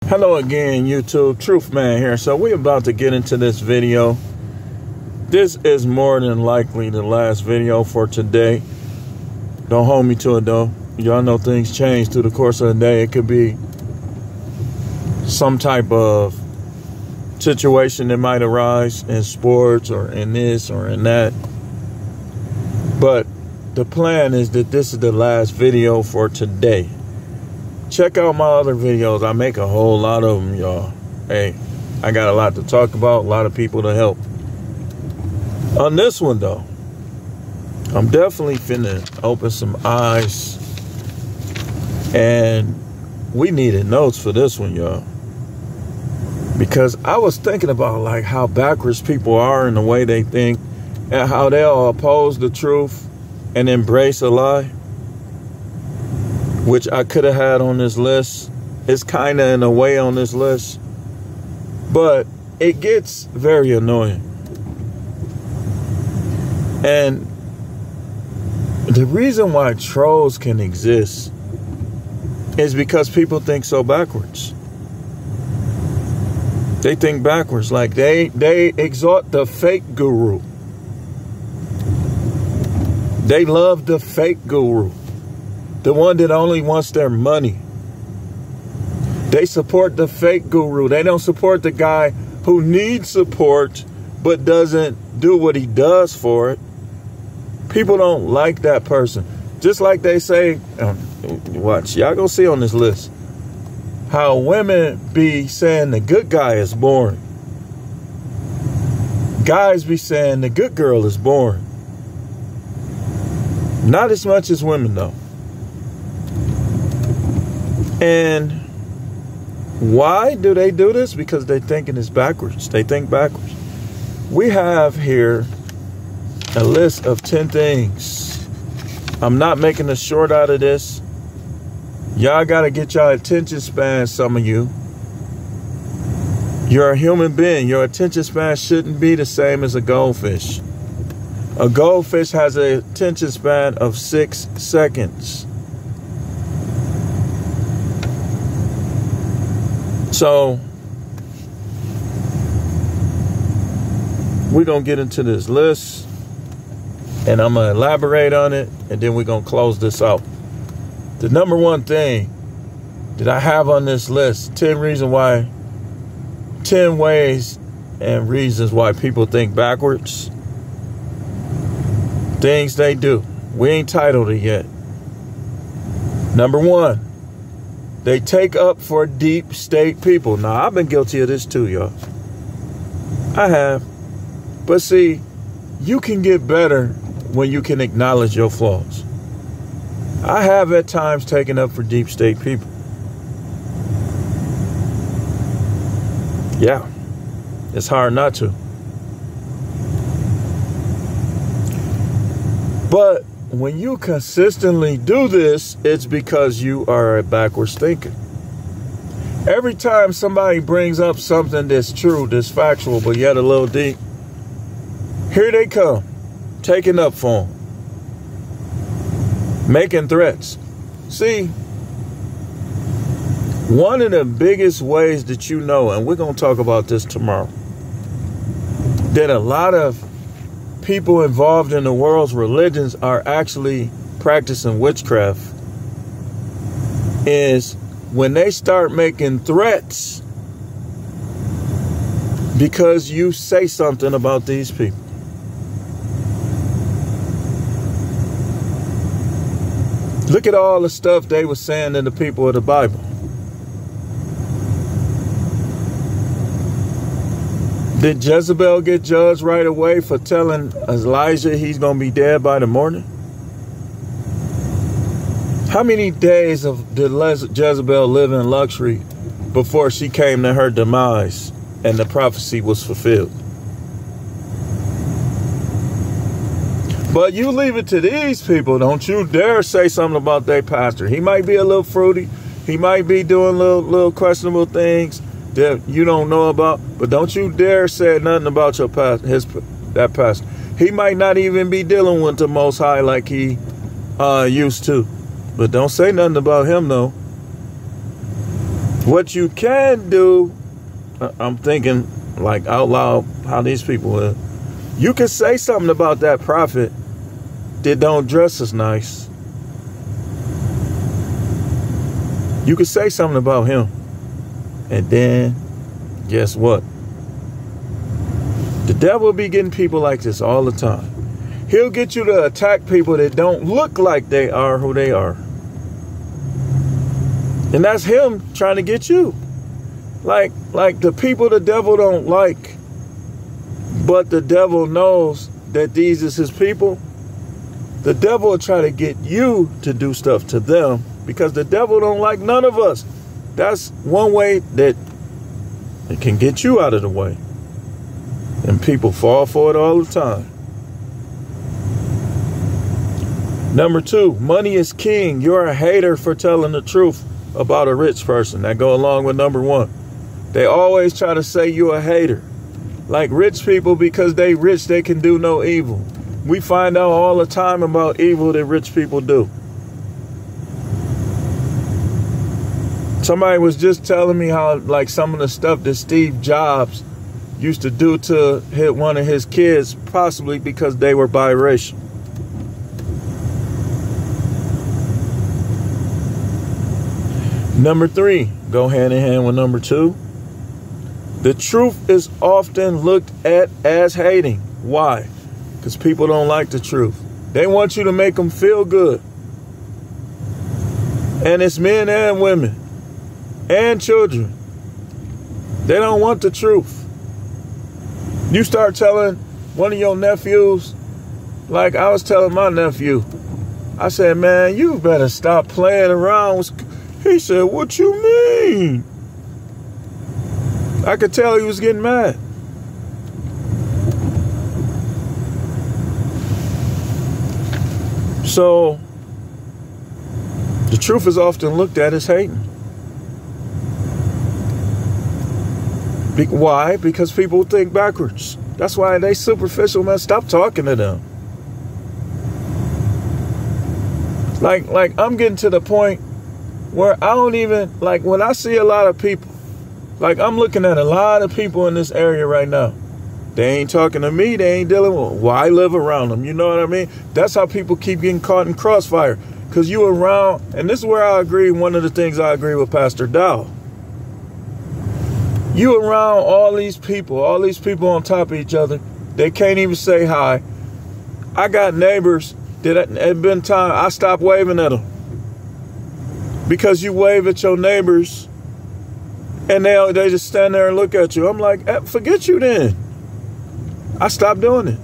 Hello again, YouTube. Truth Man here. So we're about to get into this video. This is more than likely the last video for today. Don't hold me to it though. Y'all know things change through the course of the day. It could be some type of situation that might arise in sports or in this or in that. But the plan is that this is the last video for today. Check out my other videos. I make a whole lot of them, y'all. Hey, I got a lot to talk about, a lot of people to help. On this one, though, I'm definitely finna open some eyes. And we needed notes for this one, y'all. Because I was thinking about, like, how backwards people are in the way they think and how they'll oppose the truth and embrace a lie, which I could have had on this list. It's kind of in a way on this list, but it gets very annoying. And the reason why trolls can exist is because people think so backwards. They think backwards, like they exalt the fake guru. They love the fake guru. The one that only wants their money. They support the fake guru. They don't support the guy who needs support but doesn't do what he does for it. People don't like that person. Just like they say, watch, y'all gonna see on this list, how women be saying the good guy is boring. Guys be saying the good girl is boring. Not as much as women, though. And why do they do this? Because they thinking it's backwards. They think backwards. We have here a list of 10 things. I'm not making a short out of this. Y'all got to get y'all attention span, some of you. You're a human being. Your attention span shouldn't be the same as a goldfish. A goldfish has an attention span of 6 seconds. So, we're going to get into this list, and I'm going to elaborate on it, and then we're going to close this out. The number one thing that I have on this list, 10 ways and reasons why people think backwards. Things they do. We ain't titled it yet. Number one. They take up for deep state people. Now, I've been guilty of this too, y'all. I have. But see, you can get better when you can acknowledge your flaws. I have at times taken up for deep state people. Yeah. It's hard not to. But when you consistently do this, it's because you are a backwards thinker. Every time somebody brings up something that's true, that's factual, but yet a little deep, here they come, taking up for them, making threats. See, one of the biggest ways that you know, and we're going to talk about this tomorrow, that a lot of people involved in the world's religions are actually practicing witchcraft is when they start making threats because you say something about these people. Look at all the stuff they were saying to the people of the Bible. Did Jezebel get judged right away for telling Elijah he's going to be dead by the morning? How many days did Jezebel live in luxury before she came to her demise and the prophecy was fulfilled? But you leave it to these people. Don't you dare say something about their pastor. He might be a little fruity. He might be doing little questionable things that you don't know about, but don't you dare say nothing about your that pastor. He might not even be dealing with the Most High like he used to, but don't say nothing about him though. What you can do, I'm thinking like out loud how these people are. You can say something about that prophet that don't dress as nice. You can say something about him. And then, guess what? The devil be getting people like this all the time. He'll get you to attack people that don't look like they are who they are. And that's him trying to get you. Like the people the devil don't like, but the devil knows that these is his people. The devil will try to get you to do stuff to them because the devil don't like none of us. That's one way that it can get you out of the way. And people fall for it all the time. Number 2, money is king. You're a hater for telling the truth about a rich person. That go along with number 1. They always try to say you're a hater. Like rich people, because they rich, they can do no evil. We find out all the time about evil that rich people do. Somebody was just telling me how like some of the stuff that Steve Jobs used to do to hit one of his kids, possibly because they were biracial. Number 3, go hand in hand with number 2. The truth is often looked at as hating. Why? Because people don't like the truth. They want you to make them feel good. And it's men and women and children. They don't want the truth. You start telling one of your nephews, like I was telling my nephew, I said, man, you better stop playing around. He said, what you mean? I could tell he was getting mad. So, the truth is often looked at as hating. Why? Because people think backwards. That's why they superficial, man. Stop talking to them. Like I'm getting to the point where I don't even, like when I see a lot of people, like I'm looking at a lot of people in this area right now. They ain't talking to me. They ain't dealing with, well, I live around them. You know what I mean? That's how people keep getting caught in crossfire. Because you around, and this is where I agree, one of the things I agree with Pastor Dow. You around all these people on top of each other. They can't even say hi. I got neighbors that had been time I stopped waving at them. Because you wave at your neighbors and they just stand there and look at you. I'm like, forget you then. I stopped doing it.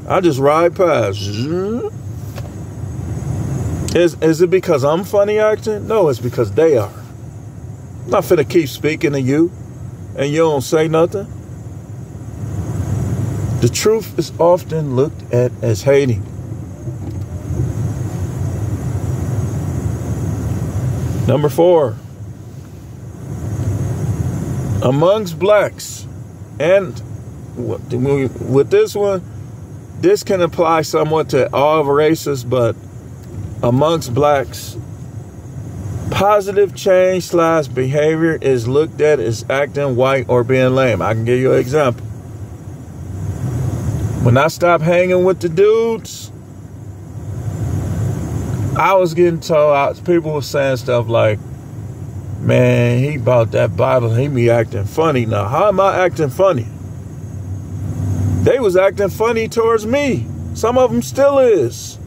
I just ride past. Is it because I'm funny acting? No, it's because they are. I'm not finna keep speaking to you and you don't say nothing. The truth is often looked at as hating. Number 4, amongst blacks, and with this one, this can apply somewhat to all races, but amongst blacks, positive change / behavior is looked at as acting white or being lame. I can give you an example. When I stopped hanging with the dudes, I was getting told, people were saying stuff like, man, he bought that Bible, he be acting funny now. How am I acting funny? They was acting funny towards me. Some of them still is.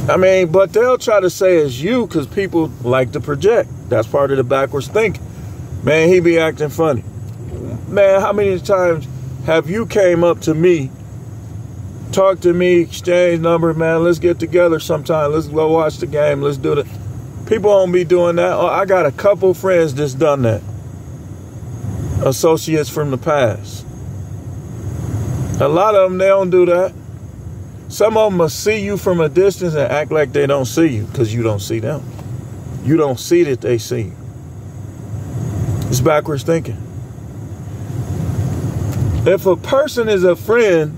I mean, but they'll try to say it's you because people like to project. That's part of the backwards thinking. Man, he be acting funny. Man, how many times have you came up to me, talk to me, exchange numbers, man, let's get together sometime. Let's go watch the game. Let's do it. People don't be doing that. Oh, I got a couple friends that's done that. Associates from the past. A lot of them, they don't do that. Some of them must see you from a distance and act like they don't see you because you don't see them. You don't see that they see you. It's backwards thinking. If a person is a friend,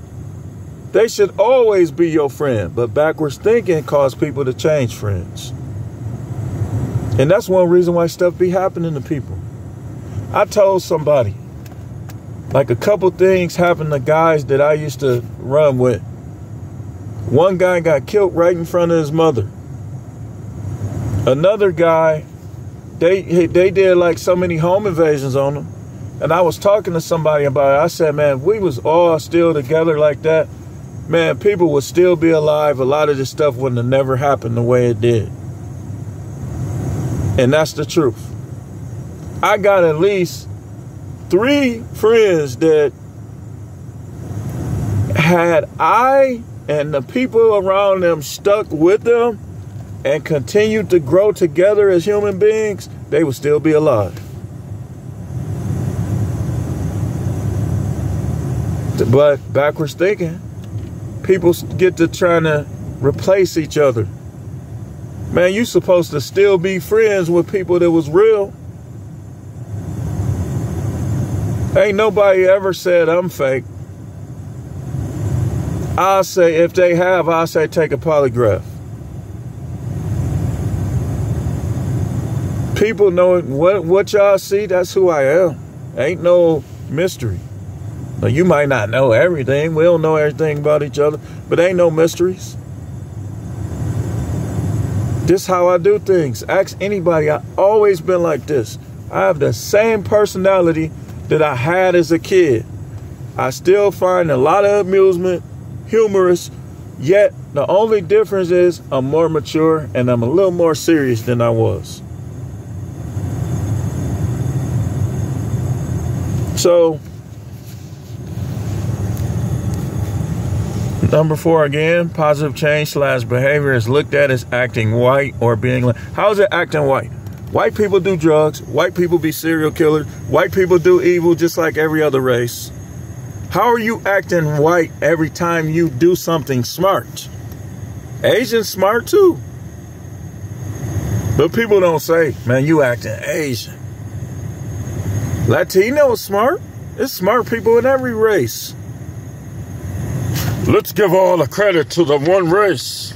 they should always be your friend. But backwards thinking causes people to change friends. And that's one reason why stuff be happening to people. I told somebody, like a couple things happened to guys that I used to run with. One guy got killed right in front of his mother. Another guy, they did like so many home invasions on him. And I was talking to somebody about it. I said, man, if we was all still together like that, man, people would still be alive. A lot of this stuff wouldn't have never happened the way it did. And that's the truth. I got at least 3 friends that had I and the people around them stuck with them and continued to grow together as human beings, they would still be alive. But backwards thinking, people get to trying to replace each other. Man, you supposed to still be friends with people that was real. Ain't nobody ever said I'm fake. I'll say, if they have, I'll say take a polygraph. People know what y'all see, that's who I am. Ain't no mystery. Now, you might not know everything. We don't know everything about each other, but ain't no mysteries. This how I do things. Ask anybody. I've always been like this. I have the same personality that I had as a kid. I still find a lot of amusement, humorous, yet the only difference is I'm more mature and I'm a little more serious than I was. So, number 4 again, positive change / behavior is looked at as acting white or being like, how is it acting white? White people do drugs. White people be serial killers. White people do evil just like every other race. How are you acting white every time you do something smart? Asians smart too. But people don't say, man, you acting Asian. Latino is smart. It's smart people in every race. Let's give all the credit to the one race.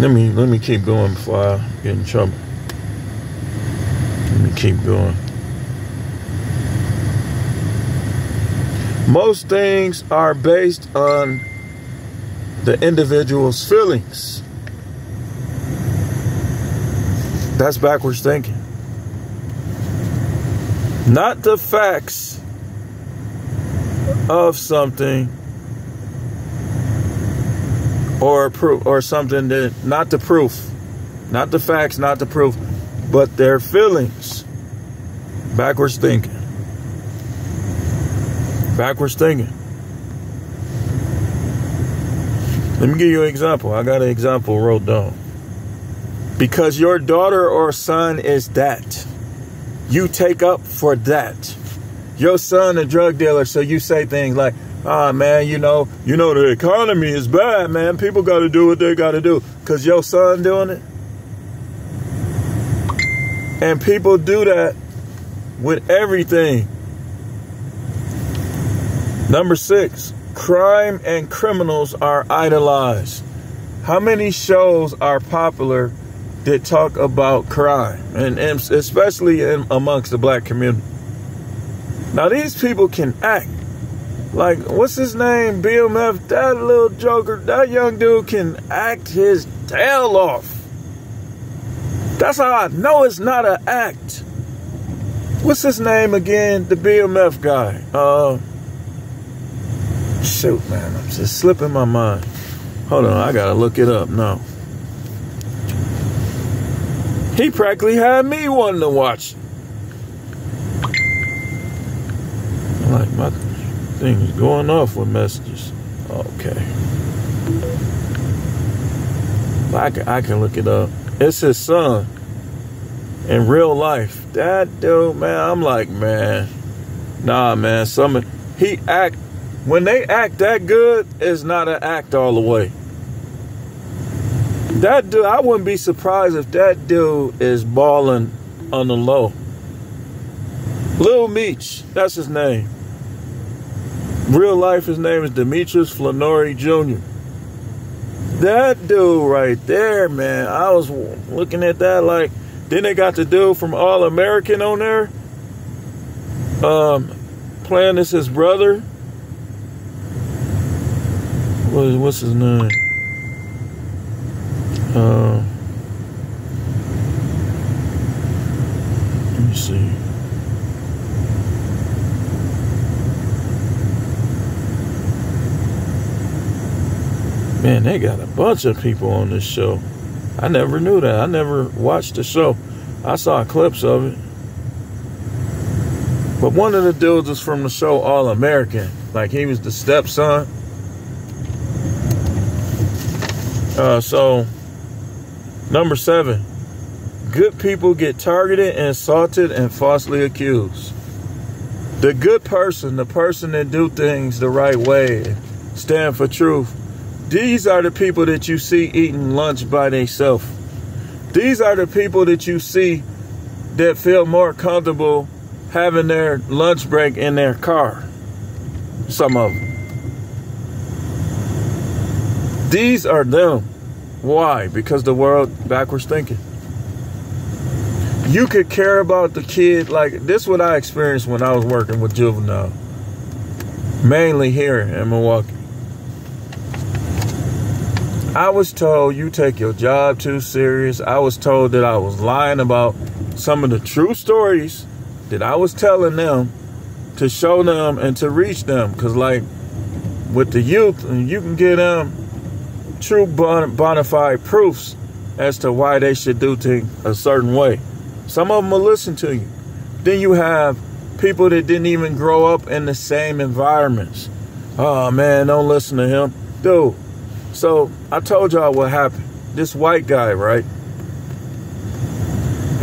Let me keep going before I get in trouble. Let me keep going. Most things are based on the individual's feelings. That's backwards thinking. Not the facts of something or proof or something that, not the proof, not the facts, not the proof, but their feelings. Backwards thinking. Backwards thinking. Let me give you an example. I got an example wrote down. Because your daughter or son is that, you take up for that. Your son a drug dealer, so you say things like, ah, man, you know the economy is bad, man. People got to do what they got to do. Because your son doing it. And people do that with everything. Number 6, crime and criminals are idolized. How many shows are popular that talk about crime, and especially amongst the black community? Now, these people can act. Like, what's his name? BMF, that little joker, that young dude can act his tail off. That's how I know it's not an act. What's his name again? The BMF guy. Shoot, man, I'm just slipping my mind. Hold on, I gotta look it up now. He practically had me wanting to watch. Like, my thing is going off with messages. Okay. I can look it up. It's his son. In real life. That dude, man, I'm like, man. Nah, man. When they act that good, it's not an act all the way. That dude, I wouldn't be surprised if that dude is balling on the low. Lil Meech, that's his name. Real life, his name is Demetrius Flannery Jr. That dude right there, man. I was looking at that like, then they got the dude from All American on there. Playing as his brother. What's his name? Let me see. Man, they got a bunch of people on this show. I never knew that. I never watched the show. I saw clips of it. But one of the dudes was from the show All American. Like, he was the stepson. So, number 7. Good people get targeted, insulted, and falsely accused. The good person, the person that do things the right way, stand for truth, these are the people that you see eating lunch by themselves. These are the people that you see that feel more comfortable having their lunch break in their car. Some of them. These are them. Why? Because the world backwards thinking. You could care about the kid. Like, this is what I experienced when I was working with juvenile. Mainly here in Milwaukee. I was told you take your job too serious. I was told that I was lying about some of the true stories that I was telling them to show them and to reach them. Because, like, with the youth, you can get them true bona fide proofs as to why they should do things a certain way. Some of them will listen to you. Then you have people that didn't even grow up in the same environments. Oh, man, don't listen to him. Dude. So I told y'all what happened. This white guy, right?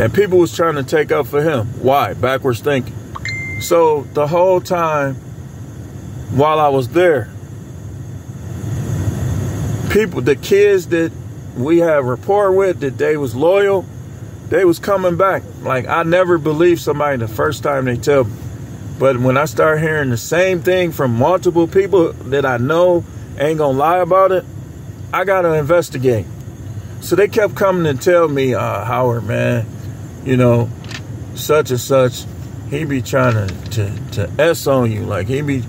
And people was trying to take up for him. Why? Backwards thinking. So the whole time while I was there, people, the kids that we had rapport with, that they was loyal, they was coming back. Like, I never believed somebody the first time they tell me. But when I start hearing the same thing from multiple people that I know ain't gonna lie about it, I gotta investigate. So they kept coming and tell me, Howard, man, you know, such and such, he be trying to S on you. Like, he be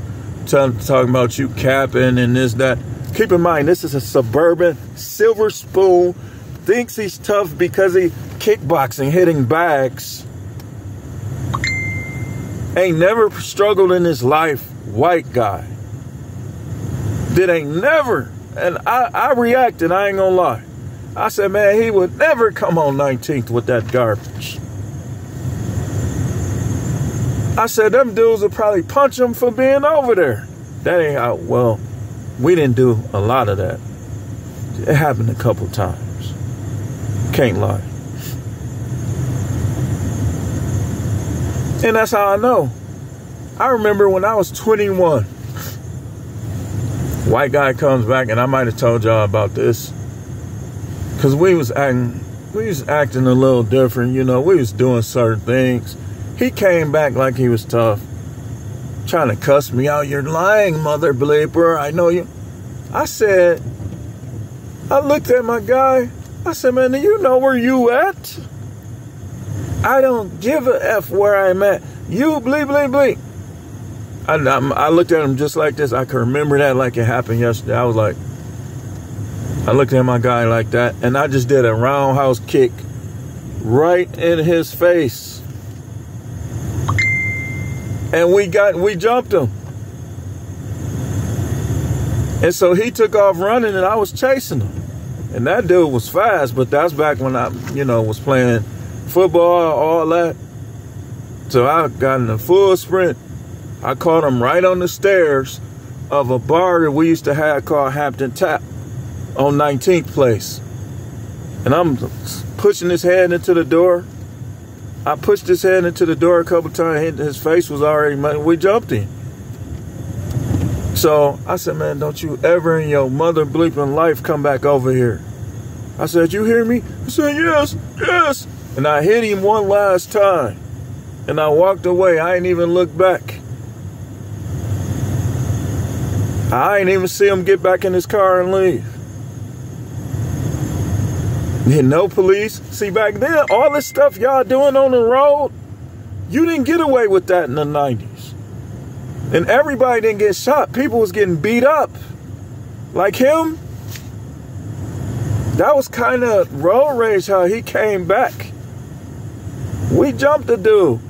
talking about you capping and this, that. Keep in mind, this is a suburban silver spoon, thinks he's tough because he kickboxing, hitting bags. Ain't never struggled in his life, white guy. That ain't never. And I reacted, I ain't gonna lie. I said, man, he would never come on 19th with that garbage. I said, them dudes would probably punch him for being over there. That ain't how, well, we didn't do a lot of that. It happened a couple times. Can't lie. And that's how I know. I remember when I was 21. White guy comes back, and I might have told y'all about this, because we was acting a little different, you know. We was doing certain things. He came back like he was tough, trying to cuss me out. You're lying, mother bleeper. I know you. I said, I looked at my guy. I said, man, do you know where you at? I don't give a F where I'm at. You bleep, bleep, bleep. I looked at him just like this. I can remember that like it happened yesterday. I was like, I looked at my guy like that, and I just did a roundhouse kick right in his face. And we jumped him. And so he took off running, and I was chasing him. And that dude was fast, but that's back when I, you know, was playing football, all that. So I got in a full sprint. I caught him right on the stairs of a bar that we used to have called Hampton Tap on 19th Place. And I'm pushing his head into the door. I pushed his head into the door a couple times. His face was already, we jumped in. So I said, man, don't you ever in your mother bleeping life come back over here. I said, you hear me? I said, yes, yes. And I hit him one last time. And I walked away. I ain't even looked back. I ain't even see him get back in his car and leave. No police. See, back then, all this stuff y'all doing on the road, you didn't get away with that in the 90s. And everybody didn't get shot. People was getting beat up. Like him. That was kind of road rage how he came back. We jumped the dude.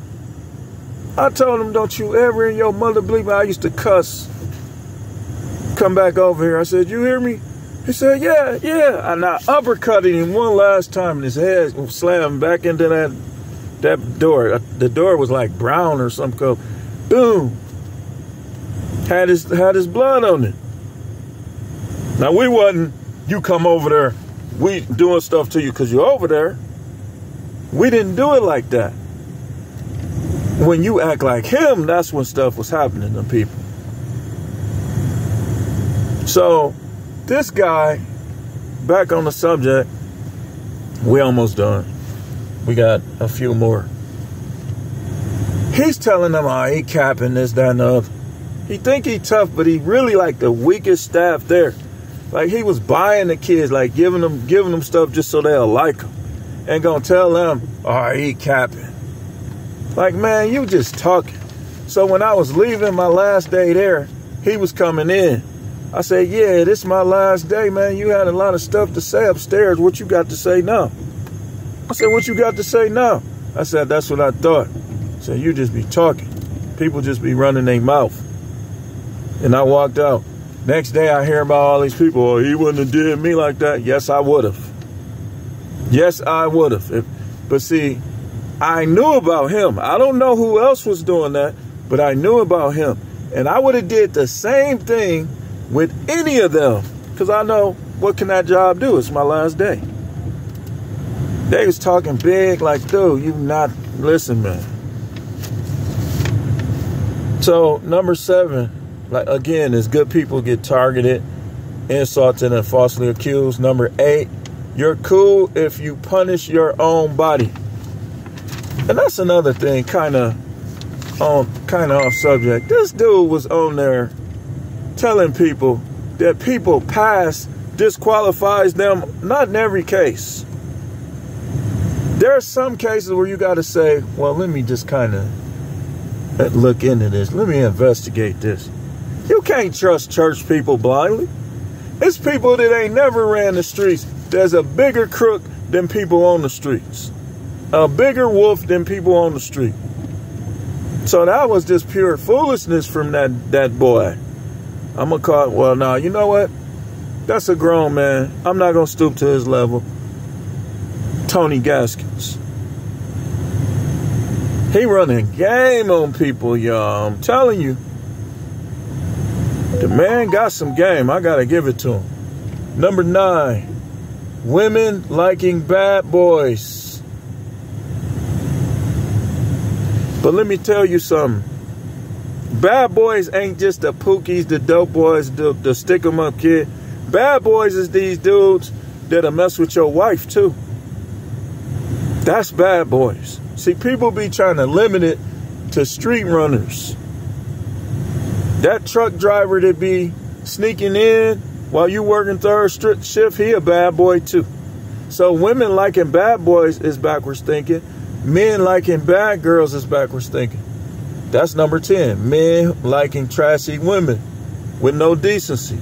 I told him, don't you ever in your mother believe me. I used to cuss. Come back over here. I said, you hear me? He said, yeah, yeah. And I uppercutted him one last time and his head slammed back into that door. The door was like brown or some color. Boom. Had his blood on it. Now we wasn't, you come over there, we doing stuff to you because you're over there. We didn't do it like that. When you act like him, that's when stuff was happening to people. So, this guy, back on the subject, we almost done. We got a few more. He's telling them, oh, he capping this, that, and the other. He think he tough, but he really like the weakest staff there. Like he was buying the kids, like giving them stuff just so they'll like him. And gonna tell them, oh, he capping. Like, man, you just talking. So when I was leaving my last day there, he was coming in. I said, yeah, this is my last day, man. You had a lot of stuff to say upstairs. What you got to say now? I said, what you got to say now? I said, that's what I thought. I said, you just be talking. People just be running their mouth. And I walked out. Next day, I hear about all these people. Oh, he wouldn't have did me like that. Yes, I would have. Yes, I would have. But see, I knew about him. I don't know who else was doing that, but I knew about him. And I would have did the same thing with any of them. Because I know, what can that job do? It's my last day. They was talking big like, dude, you not, listen, man. So, number 7. Like, again, is good people get targeted, insulted, and falsely accused. Number 8, you're cool if you punish your own body. And that's another thing, kind of off subject. This dude was on there telling people that people past disqualifies them, not in every case. There are some cases where you got to say, well, let me just kind of look into this. Let me investigate this. You can't trust church people blindly. It's people that ain't never ran the streets. There's a bigger crook than people on the streets. A bigger wolf than people on the street. So that was just pure foolishness from that boy. I'm going to call it, well, no, you know what? That's a grown man. I'm not going to stoop to his level. Tony Gaskins. He running game on people, y'all. I'm telling you. The man got some game. I got to give it to him. Number 9. Women liking bad boys. But let me tell you something. Bad boys ain't just the pookies, the dope boys, the stick 'em up kid. Bad boys is these dudes that'll mess with your wife too. That's bad boys. See, people be trying to limit it to street runners. That truck driver that be sneaking in while you working third shift, he a bad boy too. So women liking bad boys is backwards thinking. Men liking bad girls is backwards thinking. That's number 10. Men liking trashy women with no decency.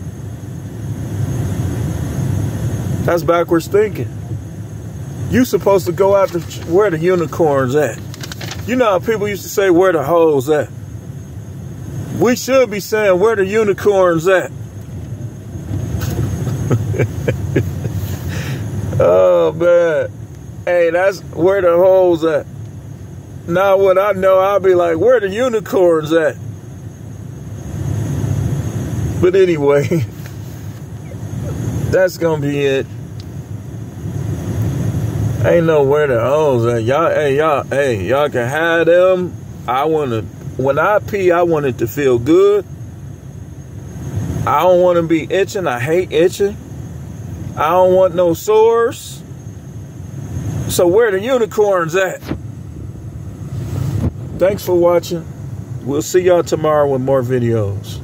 That's backwards thinking. You supposed to go after where the unicorns at. You know how people used to say where the hoes at. We should be saying where the unicorns at. Oh, man. Hey, that's where the hoes at. Now what I know, I'll be like, where the unicorns at? But anyway, that's going to be it. Ain't no where the hoes at. Y'all can have them. When I pee, I want it to feel good. I don't want to be itching. I hate itching. I don't want no sores. So where the unicorns at? Thanks for watching. We'll see y'all tomorrow with more videos.